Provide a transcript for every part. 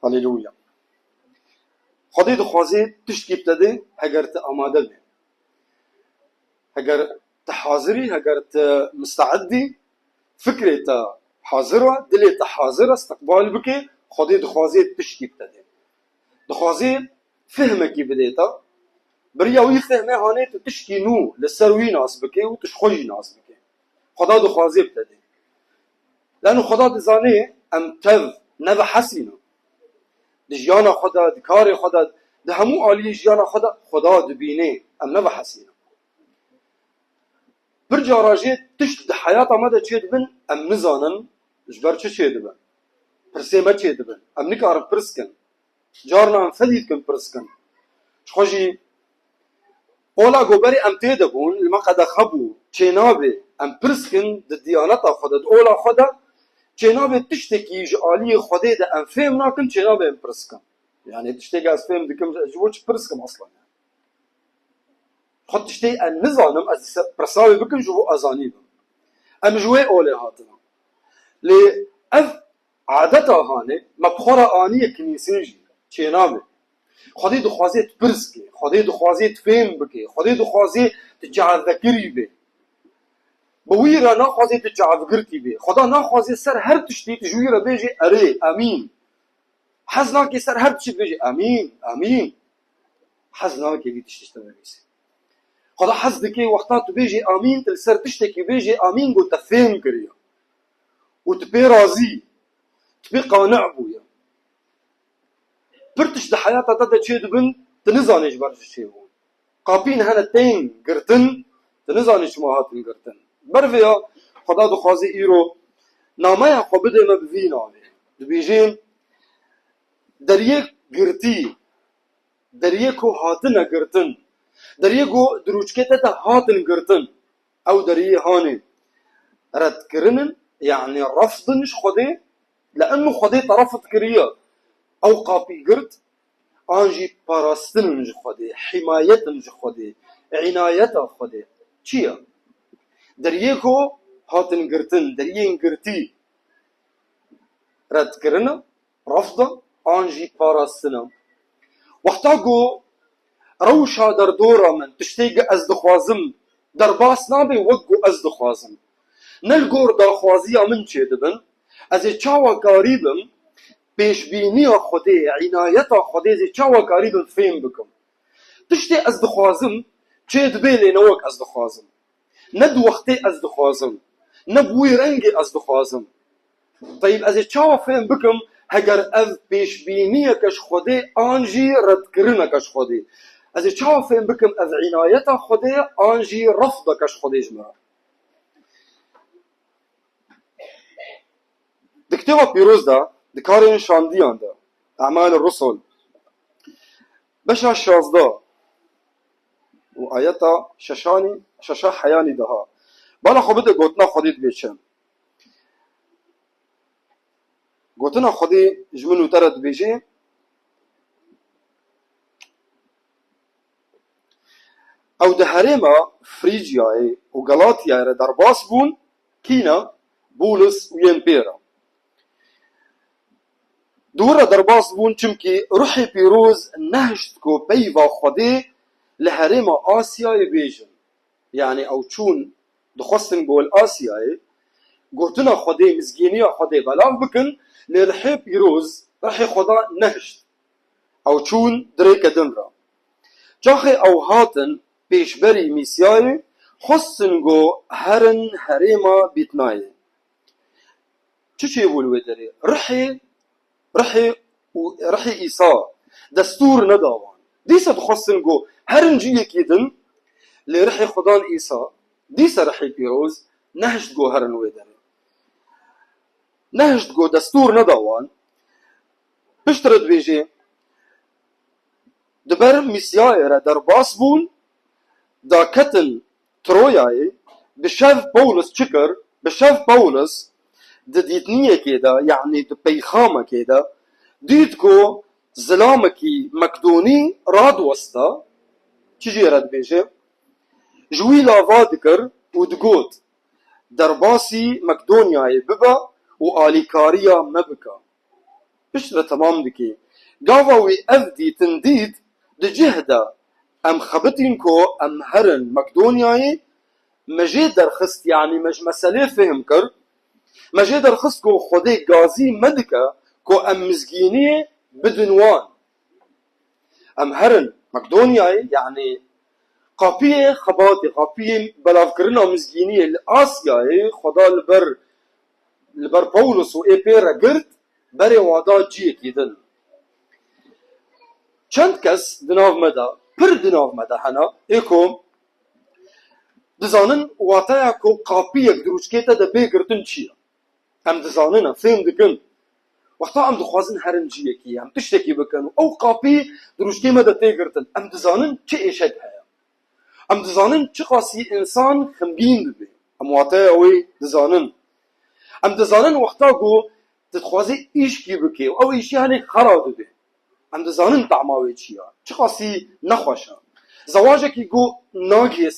هللويا. خدي دخوازي تشتكي بتدي هجر تأمادة بي، هجر تحاضري، هجر مستعدي، فكرة حاضرة، دلي حاضرة، استقبال بكي. خدي دخوازي تشتكي بتدي، دخوازي فهمك بديتا برياوي فهمه هاني تشتكي نو للسروي ناس بكي وتشخوي ناس بكي. خدا دخوازي بتدي لأنه خدا دزاني أم تذ نذا حسينه دجيانا خدا دكاري خدا دهمو آلي جيانا خدا دبيني أم نذا حسينه. برجع راجيت تشت حياته ماذا تشيد بن أم نزانن جبر تشيد بن برسيمة تشيد بن أم نكار برسكن جارنا أم فديد كن برسكن شخوجي أولا قبري أم تيدبون لما قد خبو تشينابي أم برسكن ديانتا خدا أولا خدا تشينابي تشتكي جالي خدا ده أم فهم ناكن تشينابي أم برسكن يعني تشتكي أس فهم دكم جوش برسكن أصلا خد تشتكي النظام أز برساوي بكم جو أزانيبم أم جوي أولي هاتنا لي أف عادتها هاني مبخورة آنية كنيسيجي تشينابي خدي دخوازي تبرسكي، خدي دخوازي تفهم بكي، خدي دخوازي تجعل ذكري بي بويرا ناخوازي تجعل ذكرتي بي. خدا ناخوازي سر هر تشتي تجويرا بيجي أري أمين. حزناكي سر هر تشتي بيجي أمين أمين. حزناكي بي تشتي بيجي خدا حزنكي وقتات بيجي أمين تلسر تشتكي بيجي أمين قو تفهم كريا وتبي راضي تبي قانع بويا برتش ده حياتها تدا تشيد بن تنزانيش برج شيء قابين هنا تين قرتن تنزانيش ما هاتن قرتن برفيا خدا دو خازي إيرو نامايا خبده ما بفين عليه دبيجين دريك قرتي دريكو هاتنا قرتن دريكو دروجكتا هاتن قرتن أو دريه هاني رد كرنن يعني رفضنش خدي لأنه خدي طرفت كريا أو قابي قرت آنجي باراستن خدي حماية خدي عناية خدي چيا دريكو هاتن قرتن دريين قرتي رد كرنا رفضا آنجي باراستن وقتاقو روشا در دورا من تشتيق أزدخوازم در باس نابي وقو أزدخوازم نلقور در خوازيا من چه دبن ازي چاوا قريبم پیش بینی خودی عنایت خودی زی چاوا قریب فهم بکم تشتی از دخوازم چه دبیلی نوک از دخوازم ند وقتی از دخوازم نبوی رنگی از دخوازم. طيب از چاوا فهم بکم هگر از پیش بینی کش خودی آنجی رد کرنه کش خودی از چاوا فهم بکم از عنایت خودی آنجی رفض کش خودی جمعه. دكتوبة بيروز ده دكارين شانديان ده أعمال الرسل بشا شازده وآياتا ششا حياني دها بالا خبده قوتنا خديد بيشن قوتنا خدي جمنو ترد بيجي أو دهريما فريجياي وغلاطيا درباس بون كينا بولس وينبيرا دورة درباس بون چمكي روحي بيروز نهشتكو بيوا خدي لهريما آسياي بيجن يعني أو چون دخستن قول آسياي قوتنا خدي مزجينيا خدي بلاغ بكن لرحي بيروز رحي خدا نهشت أو چون دريك دنرا جاخي أو هاتن بيشبري ميسياي خستن قو هرن هريما بيتناي چو يقولوا دري رحي إيسا دستور نداوان ديسا تخصن قو هرنجية كيدن لرحي خدان إيسا ديسا رحي بيروز نهشت قو هرن ويدري نهشت قو دستور نداوان بشترد بيجي دبر ميسياي را درباس بون دا كتن تروياي بشاف بولس چكر بشاف بولس ديتنية كده يعني بيخامة كده ديتكو زلامكي مكدوني راد وسطا تيجي راد بيجي جوي لافا ذكر ودقوت درباسي مكدونيا ببا وآليكاريا مبكا بشرة تمام دكي قاوي أفدي تنديد دجهدا أم خبتينكو أم هرن مقدونياي مجي درخست يعني مج مسألة فهم كر مجي درخست كو خودي غازي مدكا كو أم مزجيني بدنوان أم هرن مقدونياي يعني قابية خباتي قابية بلافكرنا مزجينية لآسياي خدا لبر بولس و إيبيرا قرد بري وادا جيه كيدن چند کس دناو مدا پر دناو مدا هنا ایکو دزانن واتایا کو قاپیک دروشکیتا دا بیگرتن چیه هم دزانن فهم دکن وقتا هم دخوازن هرن جیه کی هم تشتکی بکن او قاپی دروشکی مدا تیگرتن هم دزانن چه ایشک هیا هم دزانن چه قاسی انسان خمگین ببی هم واتایا وی دزانن هم دزانن وقتا گو تدخوازی ایش کی بکی او ایشی هنی خراب ببی ام دزانن طعماوی چیه چه قاسی نخوشه زواجه کی گو ناگیه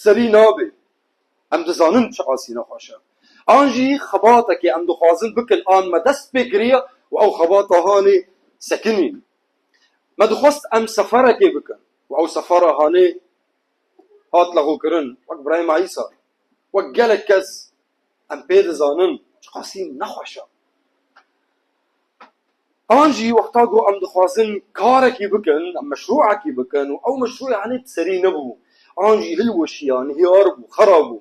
سری نابه ام دزانن چه قاسی نخوشه آنجی خباته که ام دخوازن بکن آن ما دست بگریه و او خباته هانی سکنین ما دخواست ام سفره که بکن و او سفره هانی هات لغو کرن وک برایم عیسی وک گلک کس ام پید دزانن چه قاسی نخوشه آنجی وقتا گو ام دخوازن کارکی بکن ام مشروعکی بکن و او مشروع یعنی سری نبو آنجی هلوشیان هیار بو خرابو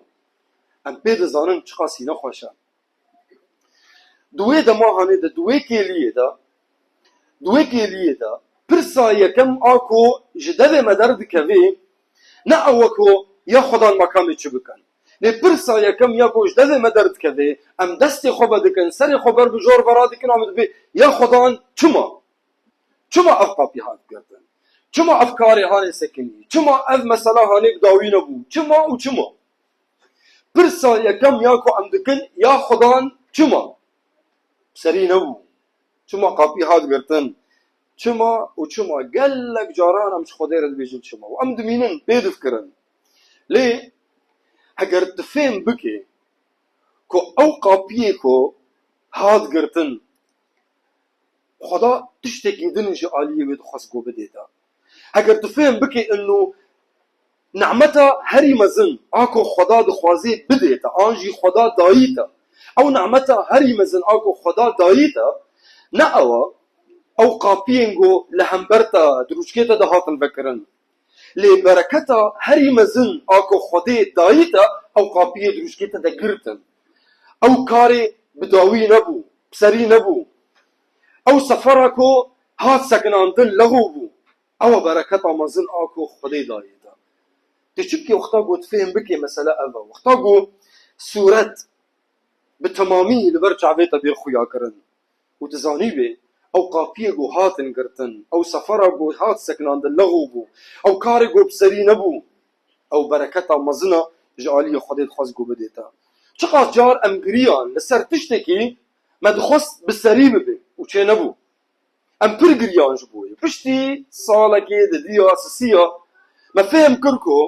ام پید زانن چقاسی نخوشه دوی دا ما هنه دا دوی کلیه دا پرسا یکم آکو جدد مدرد کوی نه اوکو یا خدان مکامی چی بکن نه پرسا یکم یا کو جدد مدرد کوی ام دست خوبه دکن سر خوبر بجور برا دکن آمد بی یا خدان چما افقابی هات کردن چما افکاری هانی سکنی چما اف مسئله هانی بداوی نبو چما پرسا یکم یا کو ام دکن یا خدان چما سری نبو چما قابی هات کردن چما گلک جاران امش خدای رد بیجن چما و ام دمینن بیدف کرن لی اگر تفهم بکی کو او قابیه کو هات کردن خدا تشتكي دنج عالية ويدخص قو بديتا اگر تفهم بكي انه نعمتا هري مزن اكو خدا دخوازي بديتا انجي خدا دايتا او نعمتا هري مزن اكو خدا دايتا نأوا او قابينغو لهمبرتا دروشكيتا دهاتن بكرن لبركتا هري مزن اكو خدا دايتا او قابيه دروشكيتا دقرتن او كاري بداوي نبو بسري نبو او سفركو هات سكناندن لغوبو او بركتا مزن اكو خدي دايدا تشبكي وقتا قو تفهم بكي مسألة أبا وقتا قو سورة بتمامي لبرجع بيتا بير خويا كرن وتزاني بي او قابيه قو هاتن كرتن او سفركو هات سكناندن لغوبو او كاري قو بسري نبو او بركتا مزنا جعالي خدي خاص قو بديتا چقا جار امگريان لسر تشتكي ما دخست بسري ببي وچه نبو ام پر گریان جبوی پشتی سالکی ددیا اساسیا ما فهم کرکو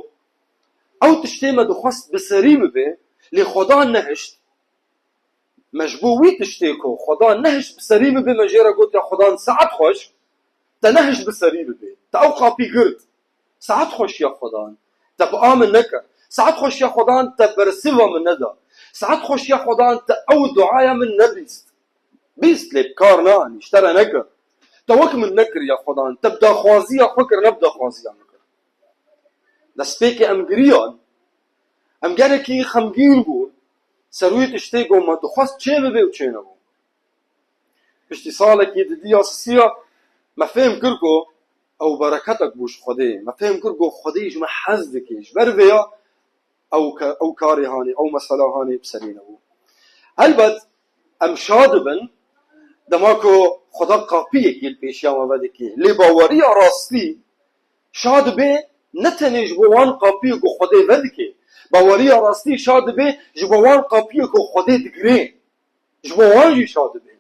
او تشتی ما دخست بسری ببه لی خدا نهشت مجبوی تشتی کو خدا نهشت بسری ببه مجیره گوت یا خدا ساعت خوش تا نهشت بسری ببه تا او قاپی گرد ساعت خوش یا خدا تا بآمن نکر ساعت خوش یا خدا تا برسیوا من ندا ساعت خوش یا خدا تا او دعایا من نبیست بیست لب کار نانی اشترى نکر توك من نكر يا خدان تبدا خوازي يا فكر نبدا خوازي يا نكر دسبيكي امغريان امغانكي خمگين بو سرويت اشتيگو ما دخواست چه ببه و چه نبو اشتصالكي دي اساسية ما فهم كركو او بركتك بوش خدي ما فهم كركو خدي جمع حزدكيش بربيا او كاري هاني او مسألة هاني بسرين ابو هلبت ام شادبن دماکو خدا قاپیه که پیشیا مباده که لباوری راستی شاد به نتنه جبوان قاپیه که خدا وده که باوری راستی شاد به جبوان قاپیه که خدا دگره جبوان جی شاد به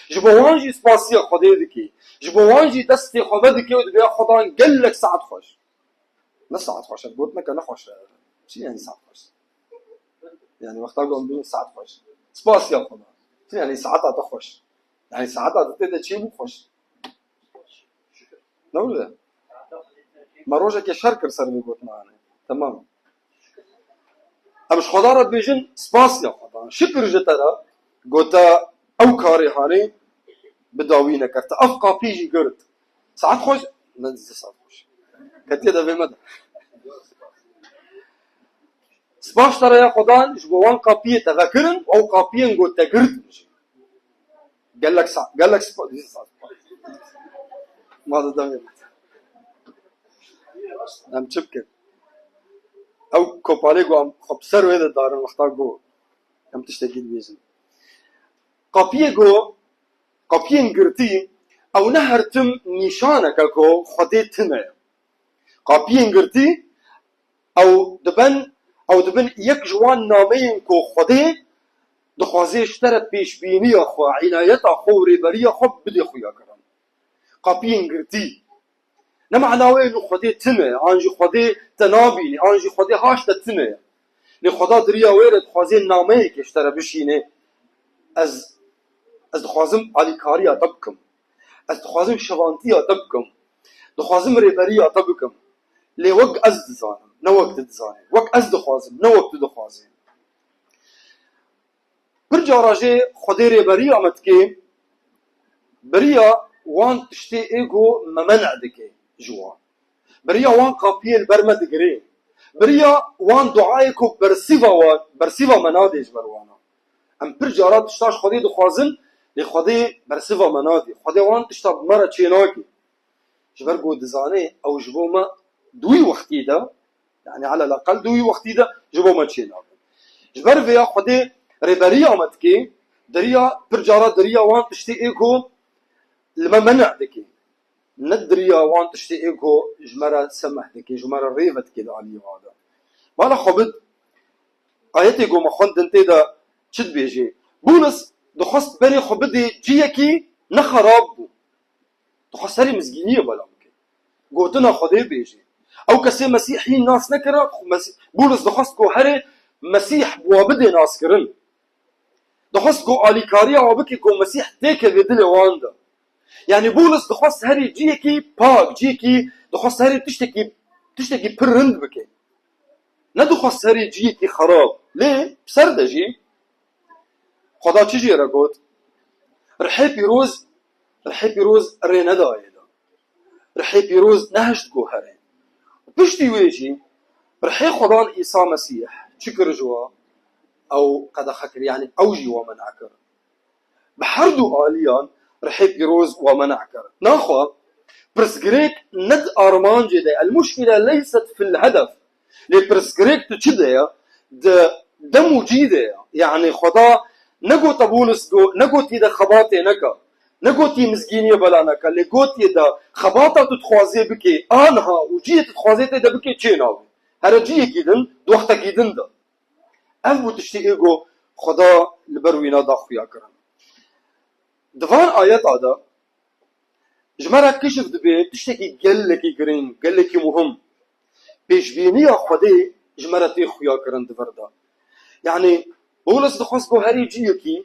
جبوان جی سپاسی خدا دکی جبوان جی دستی خدا دکی و دبیا خدا گلک ساعت خوش نه ساعت خوش بود نکه نخوش چی یعنی ساعت خوش یعنی وقتا قم بین ساعت خوش سپاسی خدا چی یعنی ساعت خوش يعني ساعات عادتي ده شيء مو خوش نولا ما روجك يا شركر صار بيقول معنا تمام امش خدا رب بيجن سباس يا خدا شكر جترا قوتا او كاري هاني بداوينا كرت افقا بيجي قرت ساعات خوش ننزل ساعات خوش كتير ده بمدى سباش ترى يا خدا جوان قابيه تذكرن او قابيه قوتا قرت قال لك ساعة قال لك ساعة ما ده نعم تشبكن او كوباليغو ام خبسر وين الدار محتاجو ام تشتكي بيزن قابيغو قابين قرتي او نهرتم نشانك كو خديتنا قابين قرتي او دبن يك جوان نامين كو خدي دخوازي اشترى بيش بيني اخو عنايته خو ريبريه خب بدي خويا كرام قابين قرتي نمعنى وين خدي تنه انجي خدي تنابيني انجي خدي هاش تنه لي خدا دريا ويرد خوازي نامه كشترى بشينه از دخوازم علي كاريا طبكم از دخوازم شوانتيا طبكم دخوازم ريبريا طبكم لي وق از دزانم نو وقت دزانم وق از دخوازم نو وقت دخوازم برجع راجي خدي ريبريا متكي بريا وان تشتي ايجو ممنع دكي جوا بريا وان قابيل برمد جري بريا وان دعايكو برسيفا منادج بروانا ام برجارات تشتاش خدي دخوازن لخدي برسيفا منادي خدي وان تشتاب مرة تشيناكي جبرقو دزاني او جبوما دوي وقتي ده يعني على الاقل دوي وقتي ده جبوما تشيناكي جبر فيا خدي ريبريا متكي دريا برجارات دريا وان تشتي ايكو لما منع دكي ندريا وان تشتي ايكو جمرة سمح دكي جمرة ريفت كده علي هذا وانا خبط آياتي قو مخوند انتي دا چد بيجي بولس دخست بني خبدي جيكي نخراب بو دخست هري مزگينية بلا مكي قوتنا خدي بيجي او كسي مسيحيين ناس نكرا بولس دخست قو هري مسيح بوابدي ناس كرن دخست قو آلي كاريا وابكي قو مسيح تيكا بدل واندا يعني بولس دخست هري جيكي باق جيكي دخست هري تشتكي برند بكي ندخست هري جيكي خراب ليه؟ بسرده جي خدا چجي رقود رحي بيروز رينا دايدا رحي بيروز نهشت قو هري بشتي ويجي رحي خدان إيسا مسيح شكر جوا او قد خكر يعني اوجي ومن عكر بحردو آليان رحي بيروز ومن عكر ناخوا برسكريك ند ارمان جدا المشكلة ليست في الهدف لبرسكريك تشدها ده مجيدة يعني خدا نقو تبولس نقو تيدا خباطي نقو تي مزجينية بلا نكا لقو تيدا خباطة تتخوازي بكي آنها وجيه تتخوازي تيدا بكي چيناوي هر جيه كيدن دوختا كيدن ده أفو تشتي إيقو خدا لبروينا دا خويا كرم دوان آيات عدا جمرة كشف دبي تشتكي قلكي قرين قلكي مهم بيش بينيا خدي جمرة تي خويا كرم دفردا يعني بولس دخص بو هري جيوكي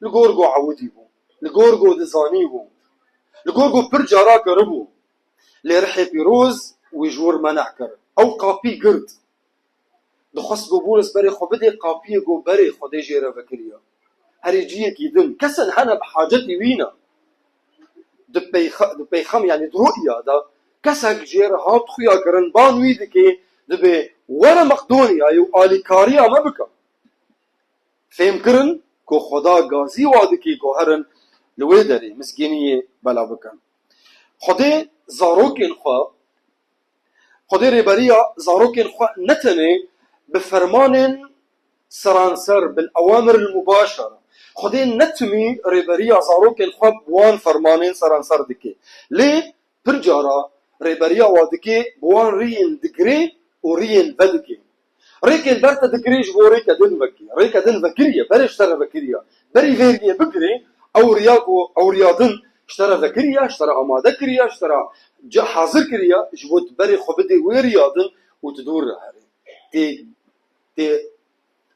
لغورغو عودي بو لغورغو دزاني بو لغورغو برجارا كربو لرحي بيروز ويجور منعكر او قابي قرد دخص بو بولس بري خو بدي قابي جو بري خدي جيرا فكريا هري جيوكي دم كسن هنا بحاجتي وينا دبي خم يعني رؤيا دا كسك جيرا هات خويا كرن بان ويدكي دبي ورا مقدونيا يو آلي كاريا ما بكا فهم كرن كو خدا غازي وادكي كو هرن لويدري مسكينية بلا بكن خدي زاروكين خوا خدي ريباريا زاروكين خوا نتني بفرمان سرانسر بالأوامر المباشرة خدي نتمي ريباريا زاروكين خوا بوان فرمانين سرانسر دكي ليه برجارا ريباريا وادكي بوان رين دقري ورين بدكي ريكن برتا دقريش بو ريكا دن فكريا بري اشترى فكريا بري فيريا بقري او رياضن اشترى فكريا اشترى اماده كريا اشترى حاضر كريا جبوت بري خبدي ورياضن وتدور هاري تي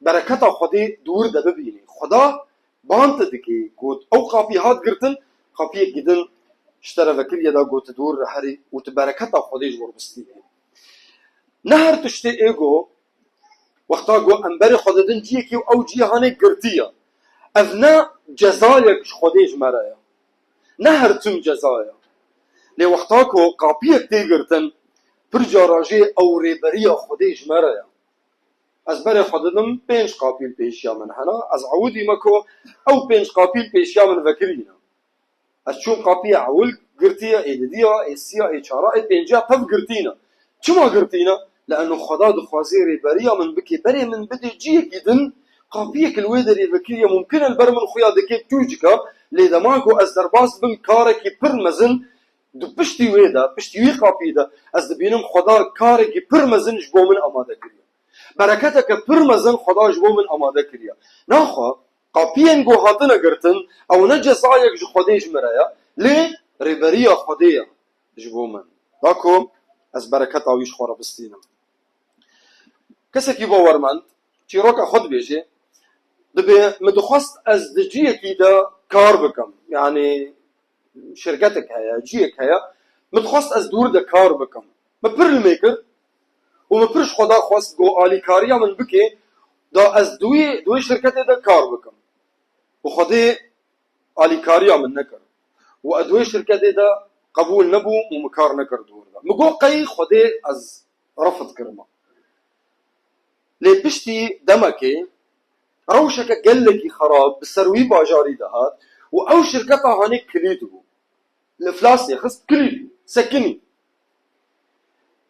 بركته خدي دور ده ببيني خدا بانت دکی گوت او قاپی هات گرتن قاپی گیدن اشترا وکریه دا گوت دور هری و تبرکتا خودش وربستی نه هر تشتی ایگو وقتا گو انبر خوددن جیه که او جیهانه گرتیه اف نه جزایک خودش مرایه نه هر تم جزایه لی وقتا که قاپیه تی گرتن پر جاراجه او ریبریه خودش مرایه از بر خودم 5 قاپیل پیشیا من هنا از عودی مکو او 5 قاپیل پیشیا من وکرینه از چون قاپی اول قرتيه ايديا اسيا اشاره پنجا طب قرتينا چما قرتينا لانه خدا دخوازيري بريا من بكي بري من بدي جي جدن قاپيه الويدري بكيه ممكن البر من خويا دكي توجكا لذا ماكو از درباس بن كاركي برمزن دو بشتي ويدا بشتي وي قاپيدا از دبينم خدا كاركي برمزن جبو من اماده كريا بركتك برمزن خدا جبو من اماده كريا ناخو قاپین گو هاتنه گرتن او نه جزایک جو خودش مرایا لی ریبریا خودیا جبو من داکو از برکت آویش خورا بستینم کسی که باورمند چی روکا خود بیشه دبی مدخواست از دجیه که دا کار بکم یعنی شرکتک هیا جیک هیا مدخواست از دور دا کار بکم مپر المیکر و مپرش خدا خواست گو آلی کاریا من بکی دا از دوی شرکت دا کار بکم و خودی آلیکاریا من نکر و ادوی شرکت دا قبول نبو و مکار نکر دور دا مگو قی خودی از رفض کرما لی پشتی دمکی روشک گلکی خراب بسروی باجاری دهات و او شرکت هانی کلید بو الافلاس یخست کلید سکنی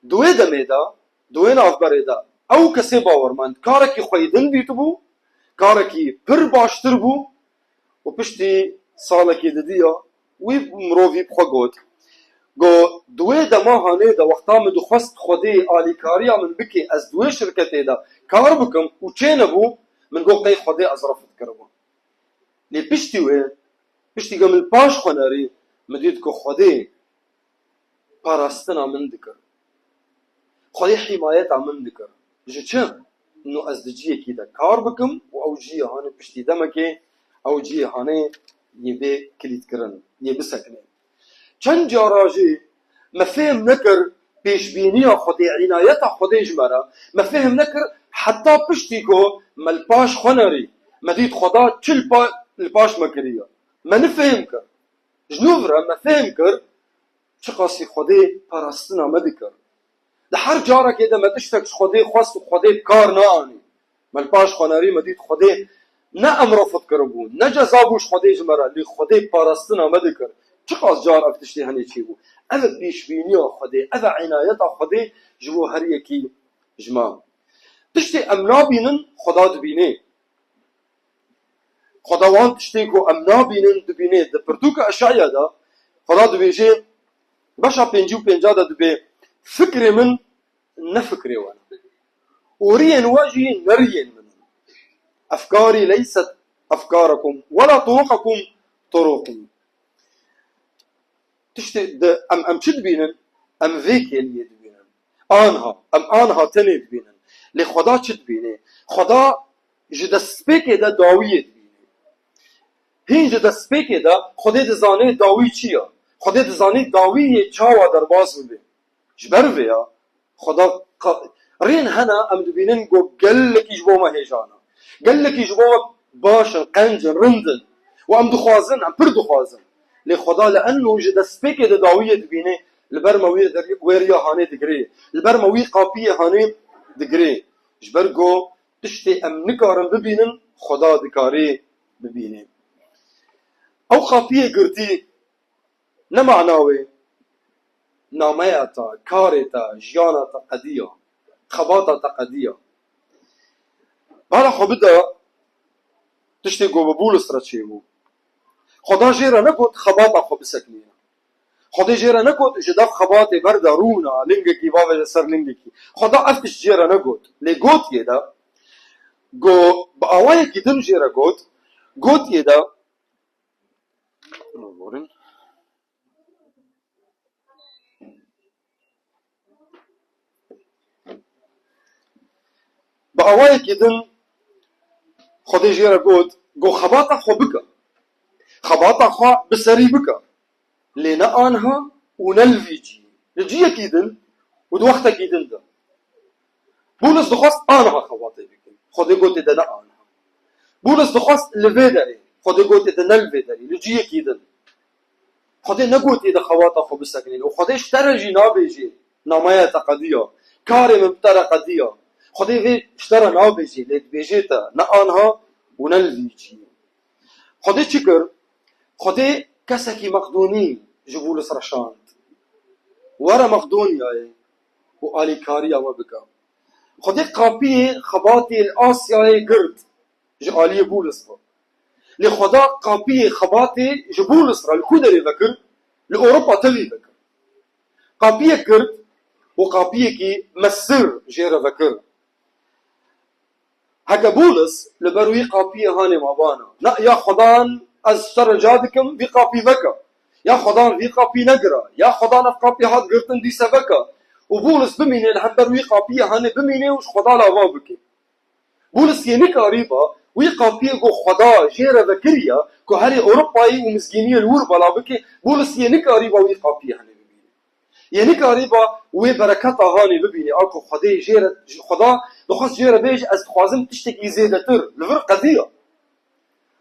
دوی دمی دا دوی نافبری دا او کسی باورمند کارکی خویدن بیتو بو کارکی پر باشتر بو و پشتی سالکی ددیا وی مروی بخوا گو دوی دما هانه دا وقتا مدو خواست خودی آلیکاریا من بکی از دوی شرکتی دا کار بکم و چه نبو من گو قی خودی از رفت کربو لی پشتی گمل پاش خوناری مدید که خودی پاراستنا من دکر خودی حمایت من دکر جه چم انو از دجیه کی دا کار بکم و او جیه هانه پشتی دمکی او جیه هانه یبه کلید کرن یبه سکنه چند جاراجی مفهم نکر پیشبینی خودی عنایت خودی جمرا مفهم نکر حتی پشتی کو ملپاش خونری مدید خدا چل الپاش مکریه من فهم کر جنوب را مفهم کر چه قاسی خودی پرستنا مدکر ده هر جارا که ده مدشتک خودی خواست و خودی کار نانی ملپاش خونری مدید خودی نه امر فت کربون نه جزابوش خودی جمرا لی خودی پرستنا مدکر چه قاس جار افتشتی هنی چی بو اذا پیشبینی خودی اذا عنایت خودی جو هر یکی جما تشتی امنا بینن خدا دبینه خداوند تشتی کو امنا بینن دبینه ده پرتوک اشعیا دا خدا دبیجه باشا پنجا دا دبی فکر من نه فکر وانا ورين وجهي نرين من أفكاري ليست أفكاركم ولا طرقكم طرقي تشتي أم شد بينن أم ذيك اللي بينن آنها تنيد بينن لخدا شد بينه خدا جد سبيك ده داوية بينه هين جد سبيك ده خدا دزانه داوي چيا خدا دزانه داوية چاوا در باز بده جبر ويا خدا رين هنا أم دبينن جو قلك يجبو ما هيجانا قلك يجبو باشن قنجن رندن وأم دخوازن أم پر دخوازن لخدا لأنه جد سبيك ده داوية دبينه البرموي ويريا هاني دقري البرموي قابية هاني دقري جبرجو تشتي أم نكارن ببينن خدا دكاري ببينه أو قابية قرتي نمعناوي نامياتا كارتا جيانتا قدية خباتا قدية بالا خو بدا تشتي جو ببولس رتشيمو خدا جيرا نكوت خباتا خو بسكنينا خدا جيرا نكوت جدا خباتي بردارونا لنجكي بابا سر لنجكي خدا افتش جيرا نكوت لغوت يدا جو باواي كيدن جيرا غوت يدا نورن باواي كيدن خدي جيرا قوت قو خباطة خو بكا خباطة خو بسري بكا لنا آنها ونلفيجي لجيه كيدن ودوقتا كيدن دا بولس دخواست آنها خباطة بكا خدي قوت دا آنها بولس دخواست لفيدري خدي قوت دا نلفيدري لجيه كيدن خدي نقوت دا خباطة خو بسكنين وخدي اشترى جنابيجي نامايا تقدية كاري من بترى قدية خدي في اشترى نابيجي ليت بيجيتا نآنها ونلفيجي خدي شكر خدي كسكي مقدوني جبولس رشاند ورا مقدونيا وآلي كاريا وبكا خدي قابي خباطي الآسيا قرد جالي بولس لخدا قابي خباطي جبولس را الكودري ذكر لأوروبا تلي ذكر قابي قرد وقابي كي مسر جيرا ذكر هكا بولس لبروي قابي هاني مابانا لا يا خدان از ترجادكم في قابي ذكر يا خدان في قابي نقرا يا خدان في قابي هاد قرتن دي سبكا وبولس بميني لحبر وي قابي هاني بميني وش خدا لا بابك بولس ينك قريبا وي قابي جو خدا جيرا ذكريا كو هاري اوروباي ومسكينيه الور بلا بك بولس ينك قريبا وي قابي هاني بميني ينك قريبا وي بركات هاني بميني اكو خدي جيرا خدا دخص جيرا بيج از خوازم تشتكي زيادتر لفر قضيه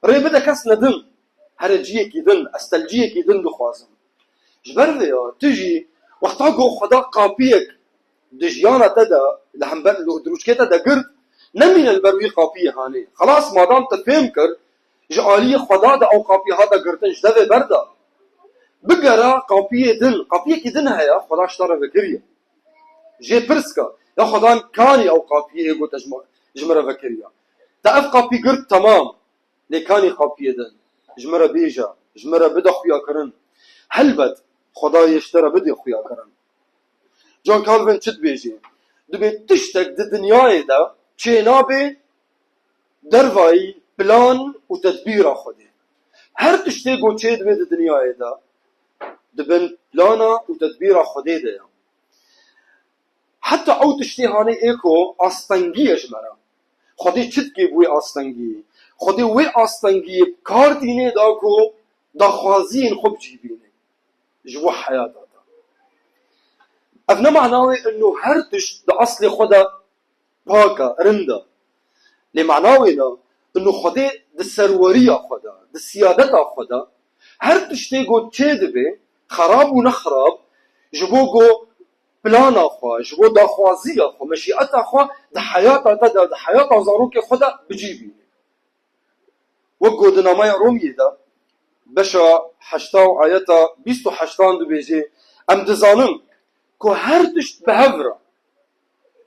ريبدا كاس ندم هرجيه كيدن استلجيه كيدن دخوازم جبر تجي وقتا جو خدا قابيك دجيانا تدا لهم بل دروشكيتا دا قرد نمين البروي قابيه هاني خلاص ما دام تفهم كر جعالي خدا دا او قابيه هذا قرتن جدوه بردا بقرا قابيه دن قابيه كي دن هيا خدا اشترى فكريا جي برسكا يا خدان كاني او قابيه يقو تجمرة فكريا تأف قابي قرد تمام لكاني قابيه دن جمرة بيجا جمرة بدا خويا كرن هلبت خدا يشترى بدي خويا كرن جون كالفين چد بيجي دبي تشتك دي دنياي دا چه نابي درواي بلان وتدبير خدي هر تشتيقو چه دبي دي دنياي دا دبن بلانا وتدبير خدي دا حتى او تشتيهاني ايكو آستنگي جمرة خدي چد كي بوي آستنگي خدي وي آستنگي بكار ديني داكو دا خوازين خوب جيبيني جوا حياته أفنا معناوي إنه هرتش دا أصل خدا باكا رندا لمعناوينا إنه خدا دا سرورية خدا دا سيادة خدا هرتش تيجو تشيدبه خراب ونخراب جبوغو بلانا خوا جبو دا خوازية خوا مشيئة خوا دا حياته تدا دا حياته زاروك خدا بجيبي وقو دنامايا رومي دا بشا حشتاو آياتا بيستو حشتان دو بيجي ام دزانم كو هر تشت بهفرة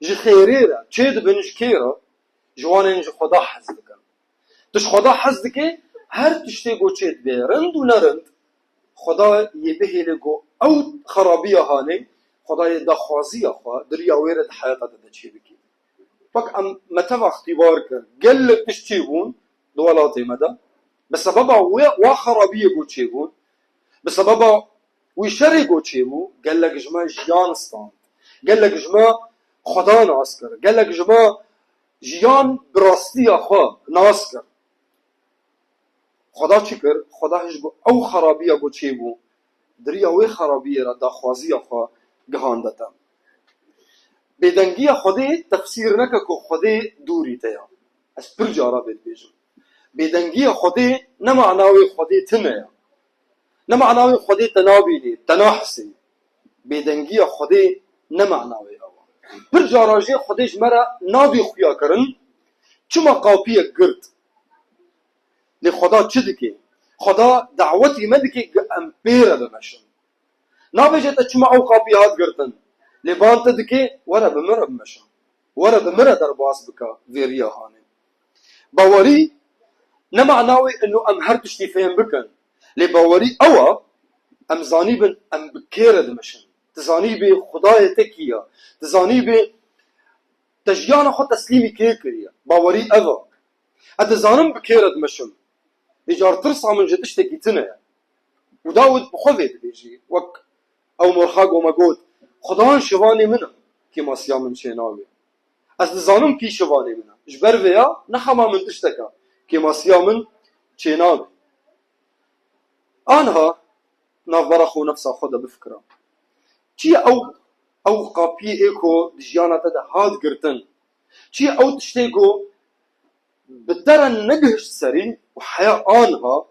جي خيريرا چه دبنش كيرا جوانين جي خدا حز دكا تش خدا حز دكي هر تشتي گو چه دبه رند و نرند خدا يبهي لگو او خرابية هاني خدا يدا خوازية خوا دريا ويرد حياتا دا چه بكي فك ام متوا اختبار كر قلق تشتي بون دوالاتي مدا بسببا وا خرابية گو چه بون بسببا ويشري گو چه بو قال لك جما جيان ستان قال لك جما خدا ناسكر قال لك جما جيان براستي اخوا ناسكر خدا چكر خدا هجبو او خرابية گو چه بو دريا وي خرابية را دا خوازي اخوا گهاندتا بدنگي خودي تفسير نکا کو خودي دوری تيا اس پر جارا بيت بيجم بدنگي خودي نمعناوي خودي تنيا نمعناوي خودي تنابيني تناحسي بدنگي خودي نمعناوي اوا پر جاراجي خودي جمرا نابي خويا کرن چما قاپيه گرد لخدا چدكي خدا دعوتي مدكي امبيرا بمشن نابجت چما او قاپيات گردن لبانت دكي ورا بمر بمشن ورا بمر درباس بكا فيريا هاني باوري نمعناوي انه ام هرتشتي فهم بكن لباوري اوا ام زانيبن ام بكير دمشن تزانيبي خداي تكيا تزانيبي تجيانا خد تسليمي كيكريا باوري اوا اتزانم بكير دمشن اجار ترصع من جدشتكي تنا وداود بخوفيت بيجي وك او مرخاق ومقود خدان شواني منه كما سيام من شيناوي از نزانم كي شواني منه جبر ويا نخما من تشتكا كماسيا من چيناب آنها نافبرا خو نفسا خدا بفكرة چي او قابي ايكو دجيانا تدا هاد گرتن چي او تشتيكو بترى نجهش سري وحياة آنها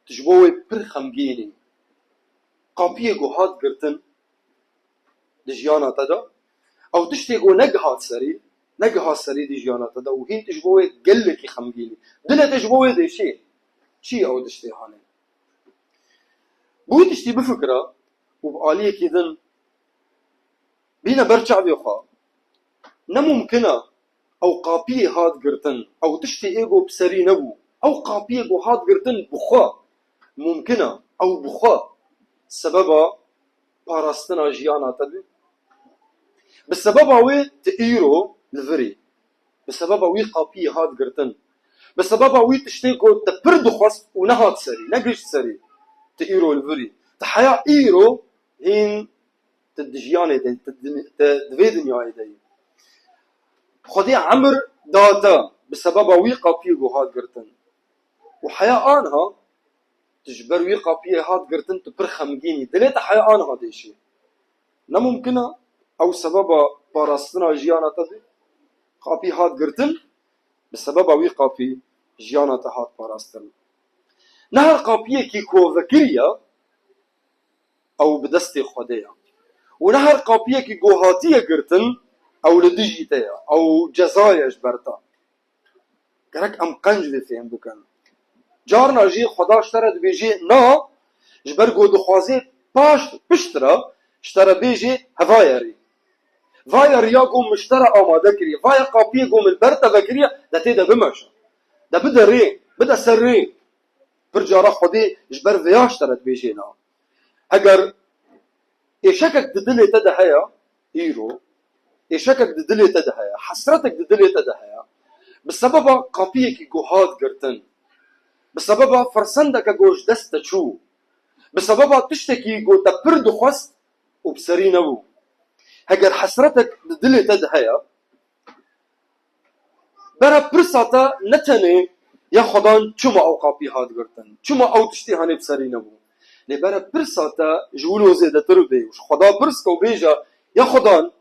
تجبوي پر خمگيني قابي ايكو هاد گرتن دجيانا تدا او تشتيكو نجهات سري دجيانا تدا وهين تجبوي قلكي خمگيني دلها تجبوي دي شي چي او تشتي هاني بوي تشتي بفكرة وبقالية كيدن بينا برجع بيخا نممكنة او قابيه هاد قرتن او تشتي ايغو بسري نبو او قابيه ايغو هاد قرتن بخا ممكنة او بخا سببا باراستنا جيانا تبي بسببا وي تئيرو الفري بسببا وي قابيه هاد قرتن بسببا وي تشتي ايغو تبردو خاص ونهاد سري نقش سري تئيرو الفري تحيا ايرو هين تدجياني تدفي دنياي دي خدي عمر داتا بسبب ويقا بيغو هاد قرتن وحياة آنها تجبر ويقا بيه هاد قرتن تبر خمجيني دليت حياة آنها دي شي نممكنة او سبب باراستنا جيانا تدي قابي هاد قرتن بسبب ويقا بي جيانا تهاد باراستن نهر قابيه كيكو ذكريا او بدستي خديا ونهر قابيه كيكو هاتيه قرتن او لدجيتيا او جزايا جبرتا كرك ام قنج فيهم بكن جارنا جي خدا اشترى بيجي نا جبر قو دخوازي باش بشترى اشترى بيجي هفايري فاير ياقو مشترى اماده كري فاير قابيه قوم البرتا بكريا دا تيدا بمشا دا بدا ري بدا سري برجارا خدي جبر فيا اشترى بيجي نا اگر ايشكك ددلي تدا هيا ايرو ايشكك ددلي تدا هيا حسرتك ددلي تدا هيا بسبب قابيك جوهاد قرتن بسبب فرسندك جوش دست شو بسبب تشتكي جو تبرد خص وبسري نبو هجر حسرتك ددلي تدا هيا برا برساتا نتني يا خدان شما او قابي هاد قرتن شما او تشتي هاني بسري نبو لبرا برساتا جولو زيادة تربي وش خدا برسكو بيجا يا خدان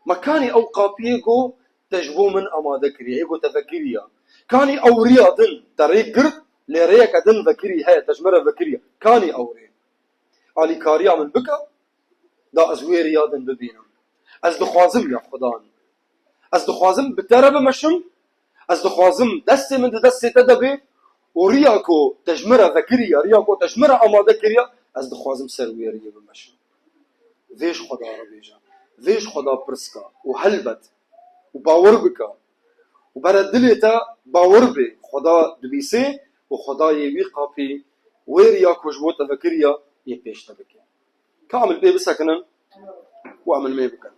مكاني او قابيكو تجبو من اماده كريا ايكو تفكيريا كاني او رياضن تريك قرد لريك ادن ذكري هاي تجمره ذكريا كاني او ري علي كاريا من بكا دا ازوي رياضن ببينم از دخوازم يا خدان از دخوازم بترب مشم از دخوازم دستي من دستي تدبي ورياكو تجمره ذكريا رياكو تجمره اماده كريا از دخوازم سروي ريا بمشم فيش خدا ربيجا فيش خدا برسكا وهلبت وباور بك وبرد دليتا باور بي خدا دبيسي وخدا يوي قابي ويريا كوجبوتا فكريا يبيش تبكي كامل بي بسكنن وعمل مي بكن